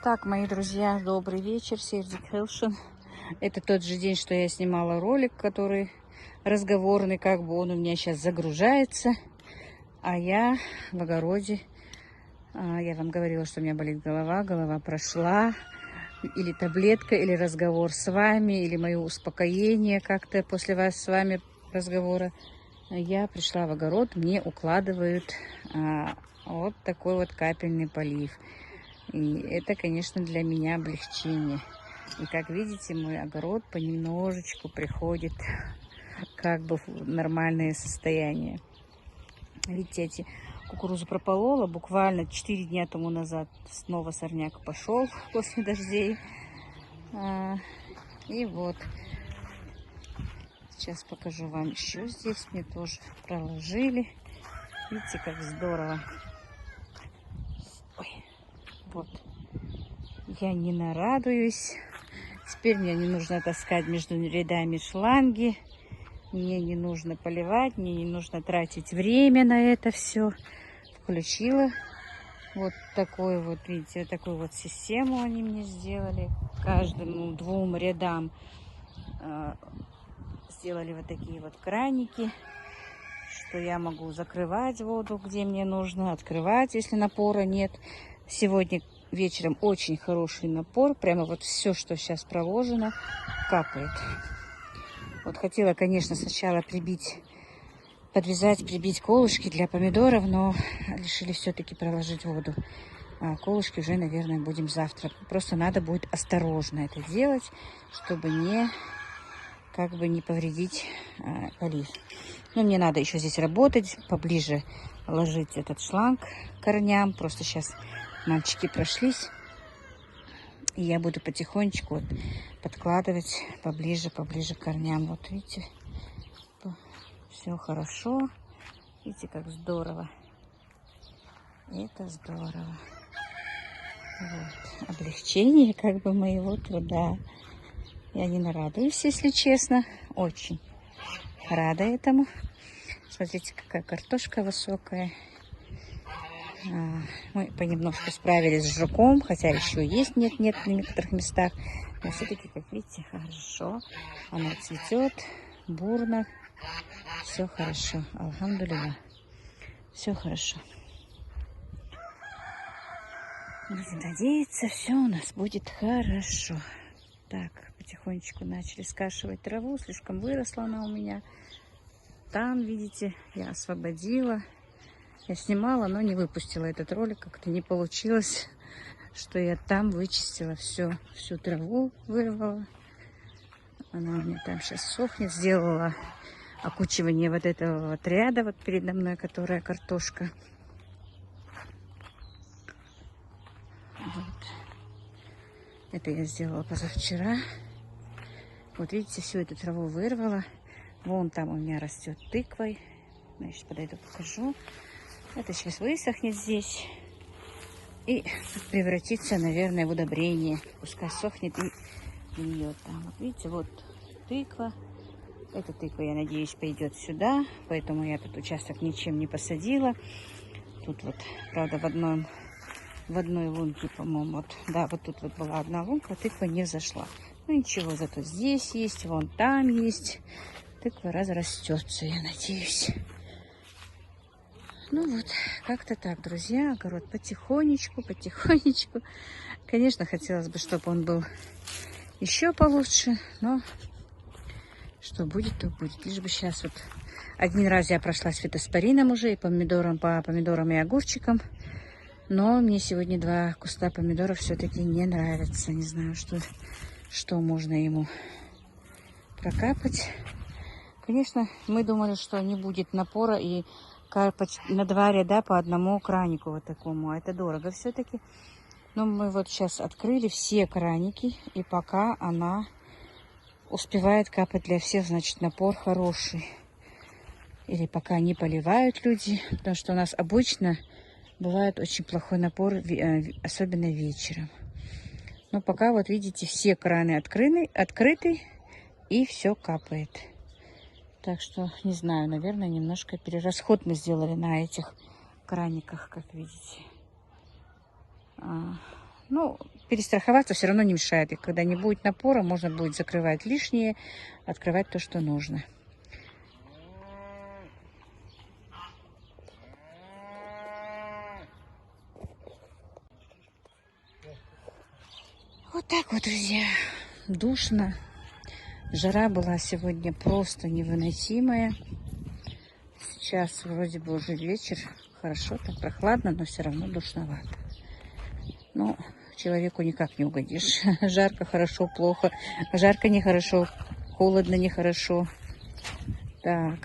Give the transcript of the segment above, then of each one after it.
Так, мои друзья, добрый вечер, Сердик Хелшин. Это тот же день, что я снимала ролик, который разговорный, как бы он у меня сейчас загружается. А я в огороде. Я вам говорила, что у меня болит голова, голова прошла. Или таблетка, или разговор с вами, или мое успокоение как-то после вас с вами разговора. Я пришла в огород, мне укладывают вот такой вот капельный полив. И это, конечно, для меня облегчение. И как видите, мой огород понемножечку приходит как бы в нормальное состояние. Видите, эти кукурузу прополола буквально 4 дня тому назад. Снова сорняк пошел после дождей. И вот. Сейчас покажу вам еще здесь. Мне тоже проложили. Видите, как здорово. Ой, вот. Я не нарадуюсь. Теперь мне не нужно таскать между рядами шланги. Мне не нужно поливать. Мне не нужно тратить время на это все. Включила вот такой вот, видите, такую вот систему они мне сделали. Каждому 2 рядам сделали вот такие вот краники, что я могу закрывать воду, где мне нужно, открывать, если напора нет. Сегодня вечером очень хороший напор. Прямо вот все, что сейчас проложено, капает. Вот хотела, конечно, сначала подвязать, прибить колышки для помидоров, но решили все-таки проложить воду. А колышки уже, наверное, будем завтра. Просто надо будет осторожно это делать, чтобы не повредить полив. Но мне надо еще здесь работать, поближе ложить этот шланг к корням. Просто сейчас мальчики прошлись, и я буду потихонечку вот подкладывать поближе к корням. Вот видите, все хорошо. Видите, как здорово. Это здорово. Вот. Облегчение как бы моего труда. Я не нарадуюсь, если честно. Очень рада этому. Смотрите, какая картошка высокая. Мы понемножку справились с жуком, хотя еще есть нет на некоторых местах. Но все-таки, как видите, хорошо. Она цветет бурно. Все хорошо. Алхамдулилля. Все хорошо. Будем надеяться, все у нас будет хорошо. Так, потихонечку начали скашивать траву. Слишком выросла она у меня. Там, видите, я освободила. Я снимала, но не выпустила этот ролик. Как-то не получилось, что я там вычистила всю траву, вырвала. Она у меня там сейчас сохнет. Сделала окучивание вот этого вот ряда вот передо мной, которая картошка. Вот. Это я сделала позавчера. Вот видите, всю эту траву вырвала. Вон там у меня растет тыквой. Я сейчас подойду, покажу. Это сейчас высохнет здесь и превратится, наверное, в удобрение. Пускай сохнет и гниет там. Вот видите, вот тыква. Эта тыква, я надеюсь, пойдет сюда. Поэтому я этот участок ничем не посадила. Тут вот, правда, в одной лунке, по-моему, вот, да, вот тут вот была одна лунка, тыква не взошла. Ну ничего, зато здесь есть, вон там есть. Тыква разрастется, я надеюсь. Ну вот, как-то так, друзья, огород потихонечку. Конечно, хотелось бы, чтобы он был еще получше, но что будет, то будет. Лишь бы сейчас вот один раз я прошлась фитоспорином уже и по помидорам и огурчикам, но мне сегодня 2 куста помидоров все-таки не нравятся. Не знаю, что можно ему прокапать. Конечно, мы думали, что не будет напора и капать на 2 ряда по одному кранику вот такому. А это дорого все-таки. Но мы вот сейчас открыли все краники. И пока она успевает капать для всех, значит, напор хороший. Или пока не поливают люди. Потому что у нас обычно бывает очень плохой напор, особенно вечером. Но пока вот видите, все краны открыты. И все капает. Так что, не знаю, наверное, немножко перерасход мы сделали на этих краниках, как видите. Ну, перестраховаться все равно не мешает. И когда не будет напора, можно будет закрывать лишнее, открывать то, что нужно. Вот так вот, друзья. Душно. Жара была сегодня просто невыносимая. Сейчас вроде бы уже вечер. Хорошо, так прохладно, но все равно душновато. Но человеку никак не угодишь. Жарко, хорошо, плохо. Жарко, нехорошо. Холодно, нехорошо. Так.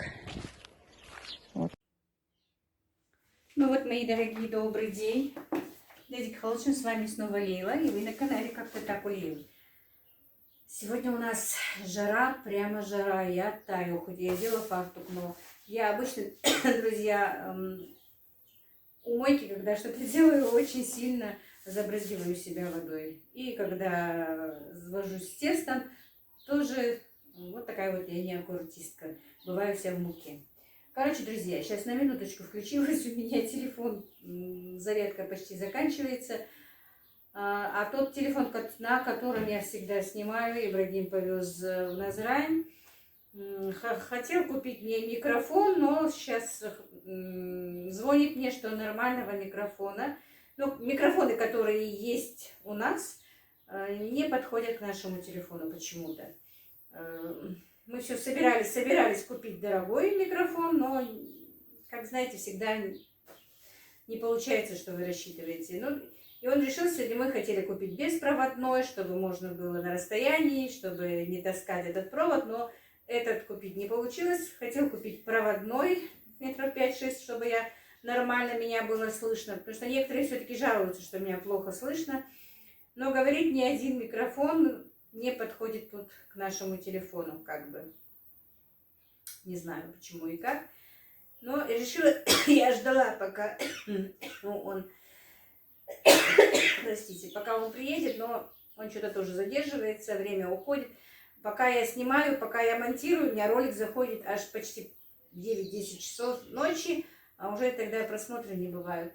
Вот. Ну вот, мои дорогие, добрый день. Леди Холчин, с вами снова Лейла. И вы на канале Как-то так у Лейлы. Сегодня у нас жара, прямо жара. Я таю, хоть я делала фартук, но я обычно, друзья, у мойки, когда что-то делаю, очень сильно забрызгиваю себя водой. И когда вожусь с тестом, тоже вот такая вот я неаккуратистка. Бываю вся в муке. Короче, друзья, сейчас на минуточку включилась, у меня телефон, зарядка почти заканчивается. А тот телефон, на котором я всегда снимаю, Ибрагим повез в Назрань, хотел купить мне микрофон, но сейчас звонит мне, что нормального микрофона, ну, микрофоны, которые есть у нас, не подходят к нашему телефону почему-то. Мы все собирались купить дорогой микрофон, но, как знаете, всегда не получается, что вы рассчитываете. Ну, и он решил, сегодня мы хотели купить беспроводной, чтобы можно было на расстоянии, чтобы не таскать этот провод, но этот купить не получилось. Хотел купить проводной, метров 5-6, чтобы меня было слышно, потому что некоторые все-таки жалуются, что меня плохо слышно. Но говорит, ни один микрофон не подходит тут к нашему телефону, как бы. Не знаю, почему и как. Но решила, я ждала, пока он... Простите, пока он приедет, но он что-то тоже задерживается, время уходит. Пока я снимаю, пока я монтирую, у меня ролик заходит аж почти 9-10 часов ночи, а уже тогда просмотры не бывают.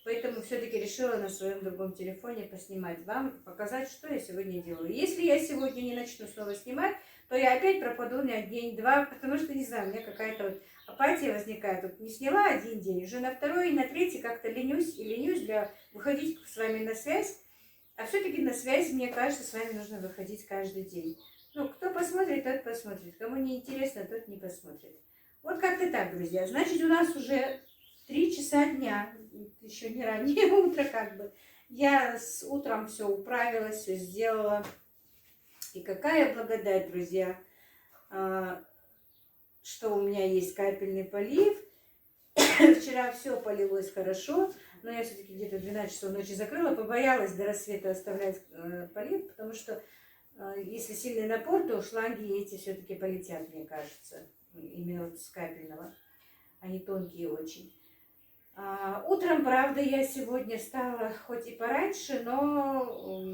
Поэтому все-таки решила на своем другом телефоне поснимать вам, показать, что я сегодня делаю. Если я сегодня не начну снова снимать, то я опять пропаду на день-два, потому что, не знаю, у меня какая-то вот апатия возникает. Вот не сняла один день, уже на второй и на третий как-то ленюсь для выходить с вами на связь. А все-таки на связь, мне кажется, с вами нужно выходить каждый день. Ну, кто посмотрит, тот посмотрит. Кому не интересно, тот не посмотрит. Вот как-то так, друзья. Значит, у нас уже 3 часа дня, еще не раннее утро как бы. Я с утром все управилась, все сделала. И какая благодать, друзья, что у меня есть капельный полив. Вчера все полилось хорошо, но я все-таки где-то 12 часов ночи закрыла, побоялась до рассвета оставлять полив, потому что если сильный напор, то шланги эти все-таки полетят, мне кажется, именно вот с капельного. Они тонкие очень. Утром, правда, я сегодня встала хоть и пораньше, но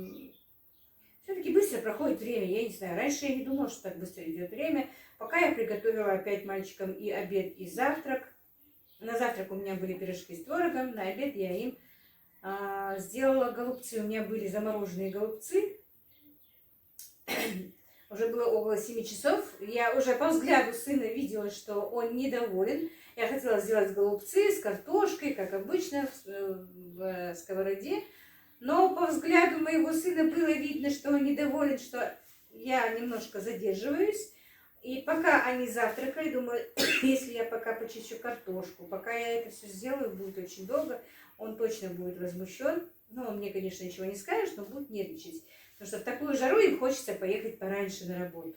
все-таки быстро проходит время. Я не знаю, раньше я не думала, что так быстро идет время. Пока я приготовила опять мальчикам и обед, и завтрак. На завтрак у меня были пирожки с творогом, на обед я им сделала голубцы. У меня были замороженные голубцы. Уже было около 7 часов. Я уже по взгляду сына видела, что он недоволен. Я хотела сделать голубцы с картошкой, как обычно, в сковороде. Но по взгляду моего сына было видно, что он недоволен, что я немножко задерживаюсь. И пока они завтракали, думаю, если я пока почищу картошку, пока я это все сделаю, будет очень долго. Он точно будет возмущен. Ну, он мне, конечно, ничего не скажет, но будет нервничать. Потому что в такую жару им хочется поехать пораньше на работу.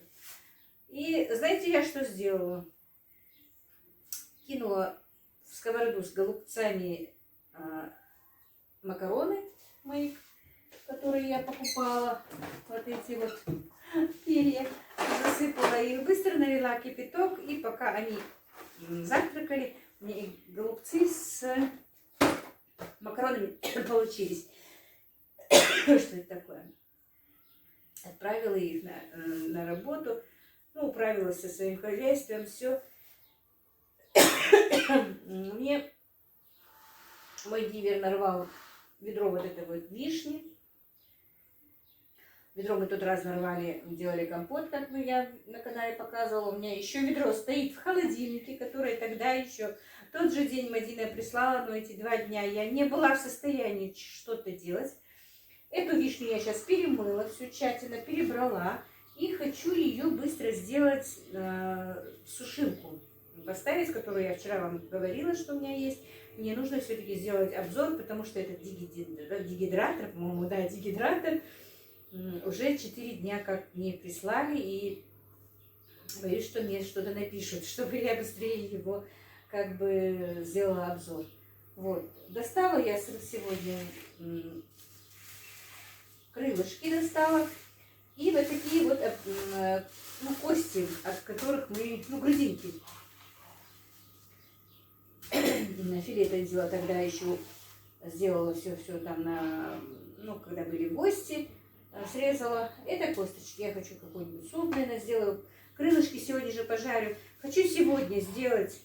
И знаете, я что сделала? Кинула в сковороду с голубцами макароны мои, которые я покупала. Вот эти вот перья. Засыпала их, быстро налила кипяток. И пока они завтракали, мне голубцы с макаронами получились. Что это такое? Отправила их на работу, ну, управилась со своим хозяйством, все. Мне мой дивер нарвал ведро вот этой вот вишни. Ведро мы тут раз нарвали, делали компот, как я на канале показывала. У меня еще ведро стоит в холодильнике, которое тогда еще тот же день Мадина прислала, но эти 2 дня я не была в состоянии что-то делать. Эту вишню я сейчас перемыла, все тщательно перебрала. И хочу ее быстро сделать сушилку. Поставить, которую я вчера вам говорила, что у меня есть. Мне нужно все-таки сделать обзор, потому что это дегидратор, по-моему, да, дегидратор. Уже 4 дня как мне прислали, и боюсь, что мне что-то напишут, чтобы я быстрее его как бы сделала обзор. Вот. Достала я сегодня крылышки достала. И вот такие вот кости, от которых мы, грудинки. На филе это делала тогда еще, сделала все там когда были гости, срезала. Это косточки, я хочу какой-нибудь суп, наверное, сделаю. Крылышки сегодня же пожарю. Хочу сегодня сделать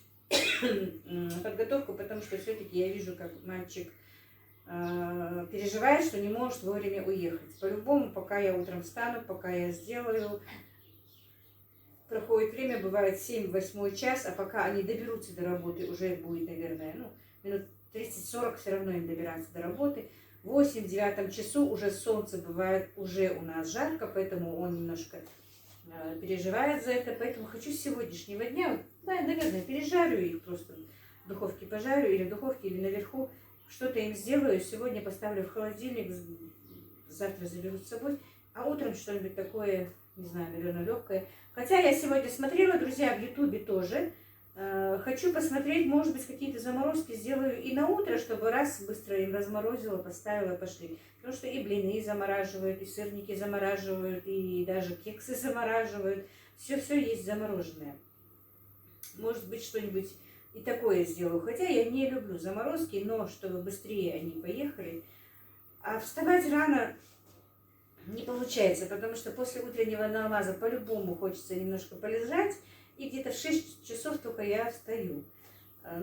подготовку, потому что все-таки я вижу, как мальчик переживает, что не может вовремя уехать. По-любому, пока я утром встану, пока я сделаю, проходит время, бывает 7-8 час, а пока они доберутся до работы, уже будет, наверное, минут 30-40 все равно им добираться до работы. В 8-9 часу уже солнце бывает, уже у нас жарко, поэтому он немножко переживает за это. Поэтому хочу с сегодняшнего дня, наверное, пережарю их просто в духовке, пожарю или в духовке, или наверху. Что-то им сделаю, сегодня поставлю в холодильник, завтра заберу с собой, а утром что-нибудь такое, не знаю, наверное, легкое. Хотя я сегодня смотрела, друзья, в Ютубе тоже. Хочу посмотреть, может быть, какие-то заморозки сделаю и на утро, чтобы раз быстро им разморозила, поставила, пошли. Потому что и блины замораживают, и сырники замораживают, и даже кексы замораживают. Все есть замороженное. Может быть, что-нибудь и такое сделаю. Хотя я не люблю заморозки, но чтобы быстрее они поехали. А вставать рано не получается, потому что после утреннего намаза по-любому хочется немножко полежать. И где-то в 6 часов только я встаю.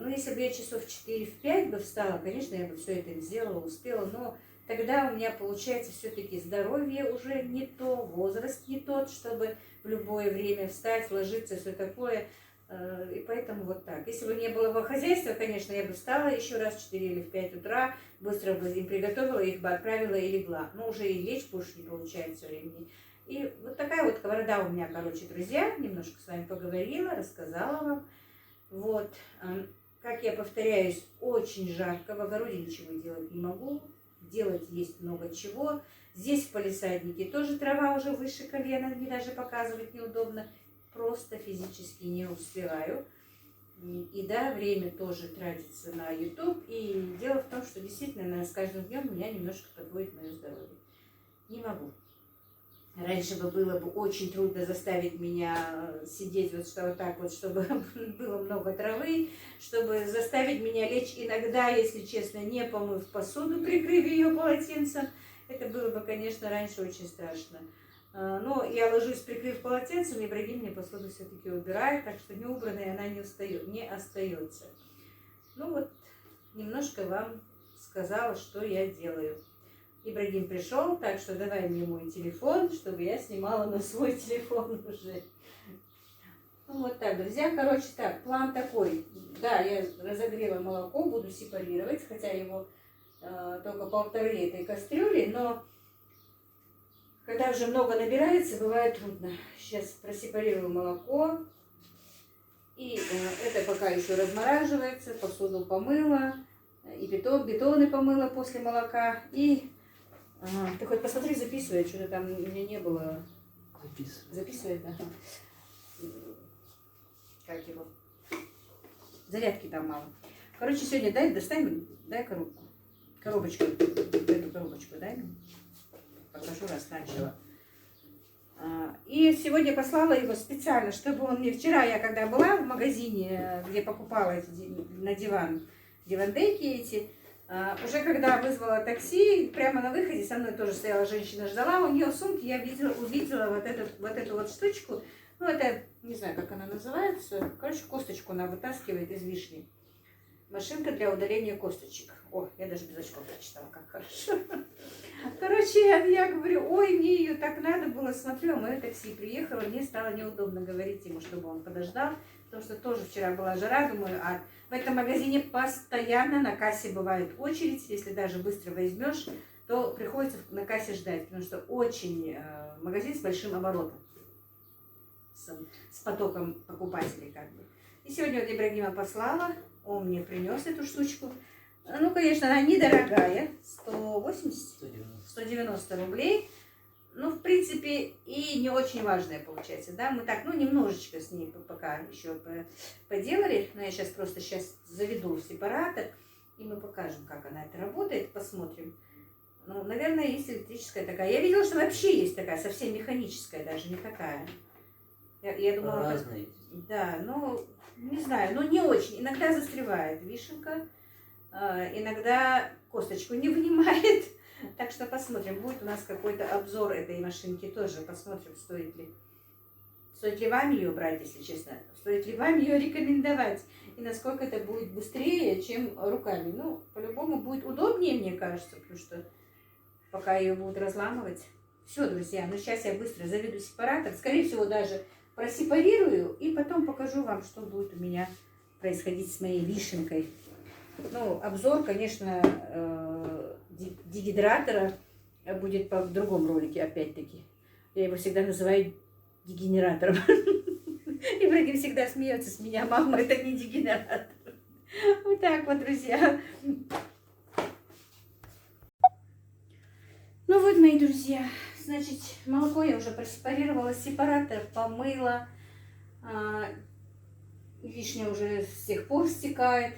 Если бы я часов 4-5 бы встала, конечно, я бы все это сделала, успела. Но тогда у меня получается все-таки здоровье уже не то, возраст не тот, чтобы в любое время встать, ложиться, все такое. И поэтому вот так. Если бы не было бы хозяйства, конечно, я бы встала еще раз в 4 или в 5 утра, быстро бы им приготовила, их бы отправила и легла. Но уже и лечь больше не получается времени. И вот такая вот сковорода у меня, друзья. Немножко с вами поговорила, рассказала вам. Вот. Как я повторяюсь, очень жарко. В огороде ничего делать не могу. Делать есть много чего. Здесь в палисаднике тоже трава уже выше колена. Мне даже показывать неудобно. Просто физически не успеваю. И да, время тоже тратится на YouTube. И дело в том, что действительно с каждым днем меня немножко подводит мое здоровье. Не могу. Раньше бы было бы очень трудно заставить меня сидеть вот так вот, чтобы было много травы, чтобы заставить меня лечь иногда, если честно, не помыв посуду, прикрыв ее полотенцем. Это было бы, конечно, раньше очень страшно. Но я ложусь, прикрыв полотенцем, и Ибрагим мне посуду все-таки убирает, так что неубранной она не остается. Немножко вам сказала, что я делаю. Ибрагим пришел, так что давай мне мой телефон, чтобы я снимала на свой телефон уже. Вот так, друзья. План такой. Да, я разогрела молоко, буду сепарировать, хотя его только 1,5 этой кастрюли, но когда уже много набирается, бывает трудно. Сейчас просепарирую молоко. И это пока еще размораживается, посуду помыла, и бетоны помыла после молока, и... ты хоть посмотри, записывает, что-то там у меня не было. Записывает, да. Как его? Зарядки там мало. Сегодня дай коробку. Эту коробочку дай мне. Покажу, раз начала. И сегодня послала его специально, чтобы он мне... Вчера я, когда была в магазине, где покупала эти на дивандейки эти, уже когда вызвала такси, прямо на выходе со мной тоже стояла женщина, ждала, у нее в сумке я увидела вот эту штучку, это, не знаю, как она называется, косточку она вытаскивает из вишни. Машинка для удаления косточек. О, я даже без очков прочитала, как хорошо. Короче, я говорю, ой, мне ее так надо было. Смотрю, мое такси приехало, мне стало неудобно говорить ему, чтобы он подождал. Потому что тоже вчера была жара, думаю, а в этом магазине постоянно на кассе бывает очередь. Если даже быстро возьмешь, то приходится на кассе ждать. Потому что очень магазин с большим оборотом. С потоком покупателей как бы. И сегодня вот Ибрагима послала, он мне принес эту штучку. Ну, конечно, она недорогая, 190 рублей. Ну, в принципе, и не очень важная получается, да. Мы так, ну, немножечко с ней пока еще поделали. Но я сейчас заведу сепаратор, и мы покажем, как она это работает, посмотрим. Ну, наверное, есть электрическая такая. Я видела, что вообще есть такая, совсем механическая даже, не такая. Я думала, разные. Да, ну, не знаю, но не очень. Иногда застревает вишенка, иногда косточку не вынимает. Так что посмотрим, будет у нас какой-то обзор этой машинки тоже. Посмотрим, стоит ли вам ее брать, если честно. Стоит ли вам ее рекомендовать. И насколько это будет быстрее, чем руками. Ну, по-любому будет удобнее, мне кажется, потому что пока ее будут разламывать. Все, друзья, ну сейчас я быстро заведу сепаратор. Скорее всего, даже просепарирую и потом покажу вам, что будет у меня происходить с моей вишенкой. Ну, обзор, конечно, дегидратора будет в другом ролике, опять-таки. Я его всегда называю дегенератором. Ибрагим всегда смеется с меня. Мама, это не дегенератор. Вот так вот, друзья. Ну вот, мои друзья, значит, молоко я уже просепарировала, сепаратор помыла. Вишня уже с тех пор стекает.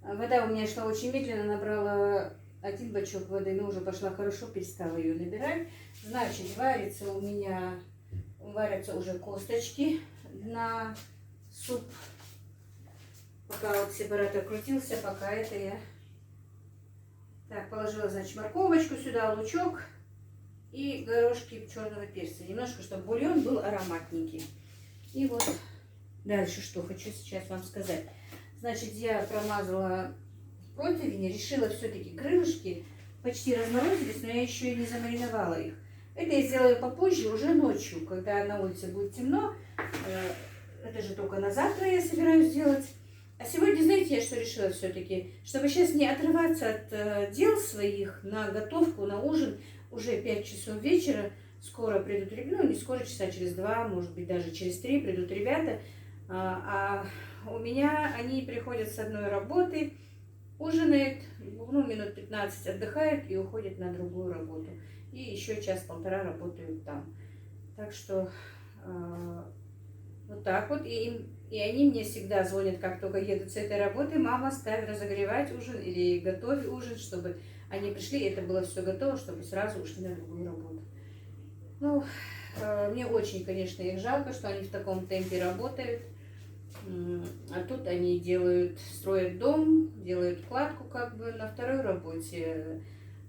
Вода у меня шла очень медленно, набрала 1 бачок воды, но уже пошла хорошо, перестала ее набирать. Значит, варятся уже косточки на суп. Пока вот сепаратор крутился, пока это я... Так, положила, значит, морковочку сюда, лучок и горошки черного перца. Немножко, чтобы бульон был ароматненький. И вот дальше что хочу сейчас вам сказать. Значит, я промазала противень, решила все-таки крылышки почти разморозились, но я еще и не замариновала их. Это я сделаю попозже, уже ночью, когда на улице будет темно. Это же только на завтра я собираюсь сделать. А сегодня, знаете, я что решила все-таки? Чтобы сейчас не отрываться от дел своих на готовку, на ужин. Уже 5 часов вечера. Скоро придут ребята, ну не скоро, часа через 2, может быть даже через 3 придут ребята. А у меня они приходят с одной работы, ужинают, ну минут 15 отдыхают и уходят на другую работу. И еще час-полтора работают там. Так что вот так вот. И они мне всегда звонят, как только едут с этой работы: мама, ставь разогревать ужин или готовь ужин, чтобы они пришли, и это было все готово, чтобы сразу ушли на другую работу. Ну, мне очень, конечно, их жалко, что они в таком темпе работают. А тут они строят дом, делают кладку как бы на второй работе.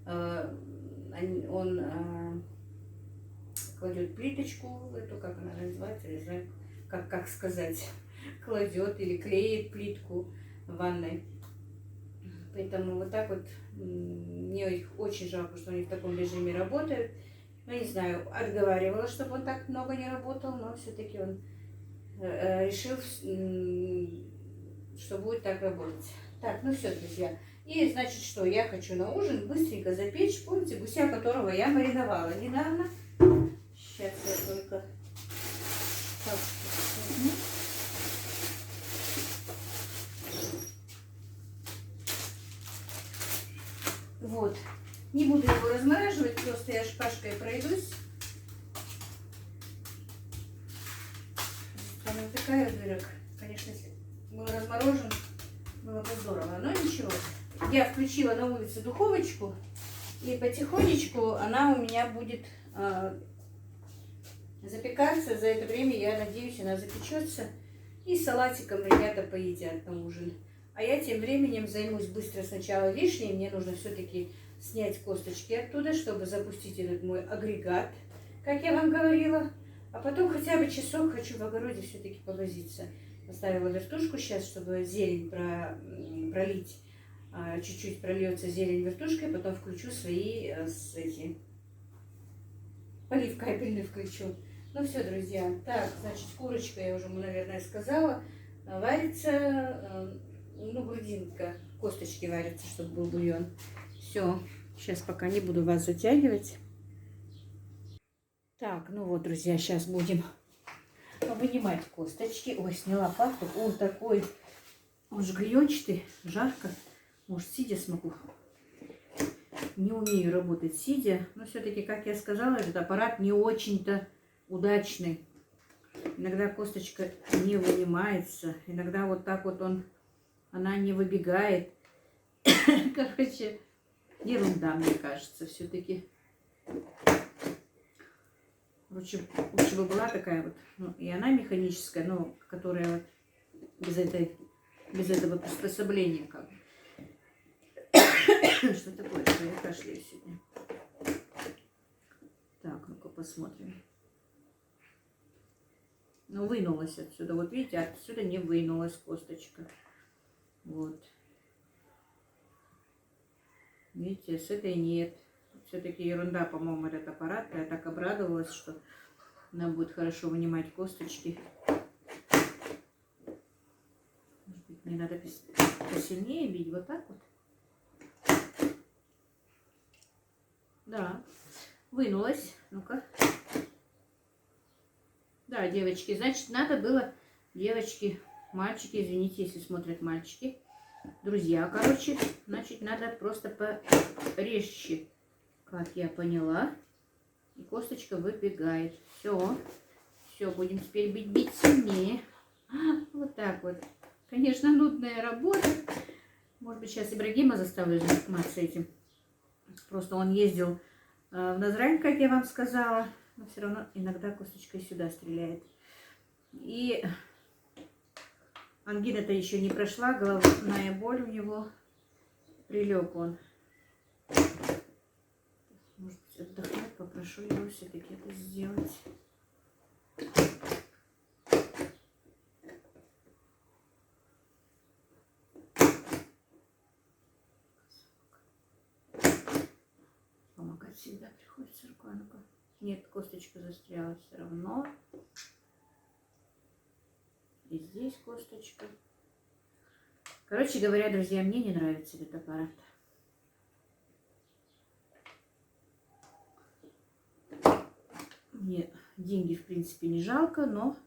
Он кладет плиточку, эту, как она называется, не знаю, как сказать, кладет или клеит плитку в ванной. Поэтому вот так вот мне их очень жалко, что они в таком режиме работают. Ну, не знаю, отговаривала, чтобы он так много не работал, но все-таки он решил, что будет так работать. Так, ну все, друзья. И значит, что я хочу на ужин быстренько запечь, помните, гуся, которого я мариновала недавно. Сейчас я только... Так, вот. Не буду его размораживать, просто я шпажкой пройдусь. Там вот такая дырок. Конечно, если был разморожен, было бы здорово. Но ничего. Я включила на улице духовочку, и потихонечку она у меня будет запекаться. За это время, я надеюсь, она запечется. И салатиком ребята поедят на ужин. А я тем временем займусь быстро сначала вишней. Мне нужно все-таки снять косточки оттуда, чтобы запустить этот мой агрегат, как я вам говорила. А потом хотя бы часок хочу в огороде все-таки повозиться. Поставила вертушку сейчас, чтобы зелень пролить. Чуть-чуть прольется зелень вертушкой, потом включу свои полив капельный включу. Ну все, друзья. Так, значит, курочка, я уже, наверное, сказала, варится, ну, грудинка, косточки варятся, чтобы был бульон. Все, сейчас пока не буду вас затягивать. Так, ну вот, друзья, сейчас будем вынимать косточки. Ой, сняла фартук. Он такой, он же клеенчатый, жарко. Может, сидя смогу. Не умею работать сидя. Но все-таки, как я сказала, этот аппарат не очень-то удачный. Иногда косточка не вынимается. Иногда вот так вот она не выбегает. Короче, ерунда, мне кажется, все-таки. Лучше бы была такая вот, ну, и она механическая, но которая вот без этого приспособления как бы. Что такое? Что я кашляю сегодня? Так, ну-ка посмотрим. Ну, вынулась отсюда. Вот видите, отсюда не вынулась косточка. Вот. Видите, с этой нет. Все-таки ерунда, по-моему, этот аппарат. Я так обрадовалась, что нам будет хорошо вынимать косточки. Может быть, мне надо посильнее бить. Вот так вот. Да, вынулась. Ну-ка. Да, девочки, значит, надо было, девочки, мальчики, извините, если смотрят мальчики, друзья, короче, значит, надо просто порезче, как я поняла, и косточка выбегает. Все, будем теперь бить сильнее. Вот так вот. Конечно, нудная работа. Может быть, сейчас Ибрагима заставлю заниматься этим. Просто он ездил в Назрань, как я вам сказала. Но все равно иногда косточка сюда стреляет. И ангина-то еще не прошла, головная боль у него. Прилег он. Может быть, отдохнуть, попрошу его все-таки это сделать. Помогать всегда приходится рукой. Ну-ка. Нет, косточка застряла все равно. И здесь косточка. Короче говоря, друзья, мне не нравится этот аппарат. Мне деньги, в принципе, не жалко, но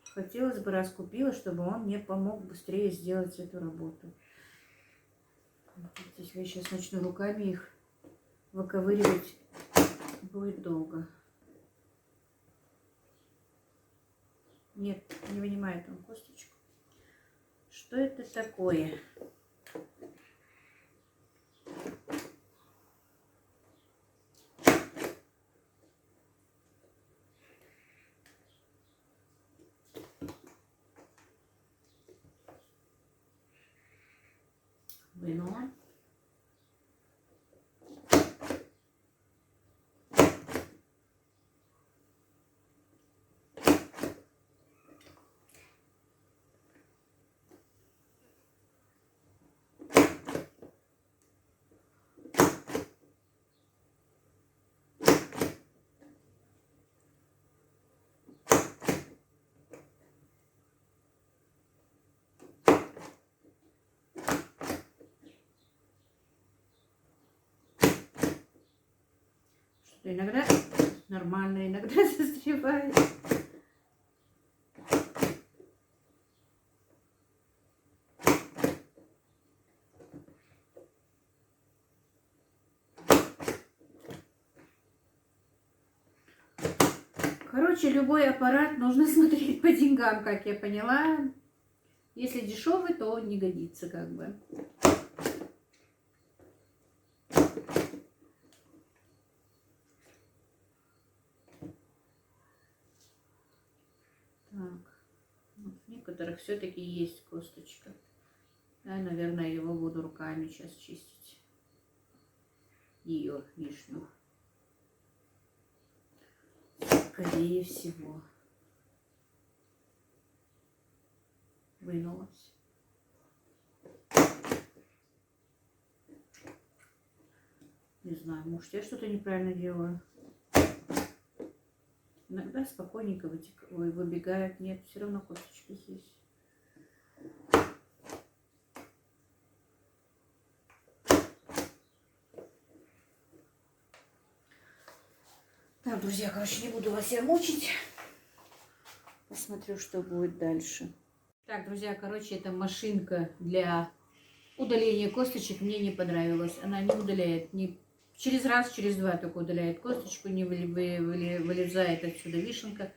хотелось бы, раз купила, чтобы он мне помог быстрее сделать эту работу. Если я сейчас начну руками их выковыривать, будет долго. Нет, не вынимает он косточку. Что это такое? Вынула. Что иногда нормально, иногда застревает. Короче, любой аппарат нужно смотреть по деньгам, как я поняла. Если дешевый, то не годится как бы. Так, вот в некоторых все-таки есть косточка. Я, наверное, его буду руками сейчас чистить. Ее лишнюю. Скорее всего. Вынулась. Не знаю, может, я что-то неправильно делаю. Иногда спокойненько выбегают. Нет, все равно косточки здесь. Так, друзья, короче, не буду вас я мучить. Посмотрю, что будет дальше. Так, друзья, короче, эта машинка для удаления косточек мне не понравилась. Она не удаляет, не через раз, через два только удаляет косточку, не вылезает отсюда вишенка.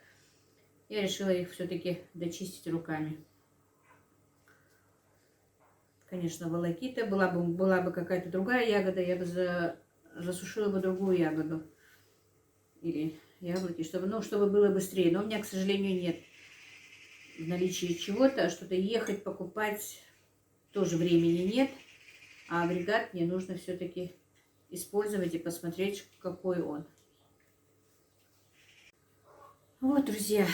Я решила их все-таки дочистить руками. Конечно, волокита. Была бы какая-то другая ягода, я бы засушила бы другую ягоду. Или яблоки, чтобы было быстрее. Но у меня, к сожалению, нет в наличии чего-то. Что-то ехать, покупать тоже времени нет. А агрегат мне нужно все-таки использовать и посмотреть, какой он. Вот, друзья,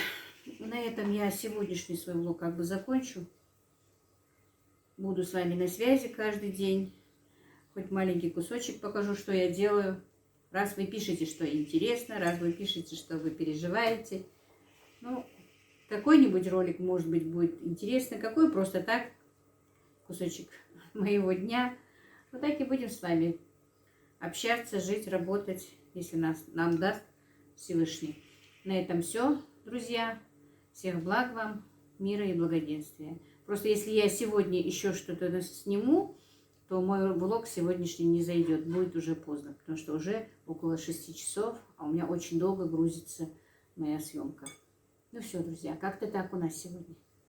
на этом я сегодняшний свой влог как бы закончу. Буду с вами на связи каждый день. Хоть маленький кусочек покажу, что я делаю. Раз вы пишете, что интересно, раз вы пишете, что вы переживаете. Ну, какой-нибудь ролик, может быть, будет интересно. Какой просто так, кусочек моего дня. Вот так и будем с вами общаться, жить, работать, если нам даст Всевышний. На этом все, друзья. Всех благ вам, мира и благоденствия. Просто если я сегодня еще что-то сниму, то мой влог сегодняшний не зайдет. Будет уже поздно, потому что уже около 6 часов, а у меня очень долго грузится моя съемка. Ну все, друзья, как-то так у нас сегодня.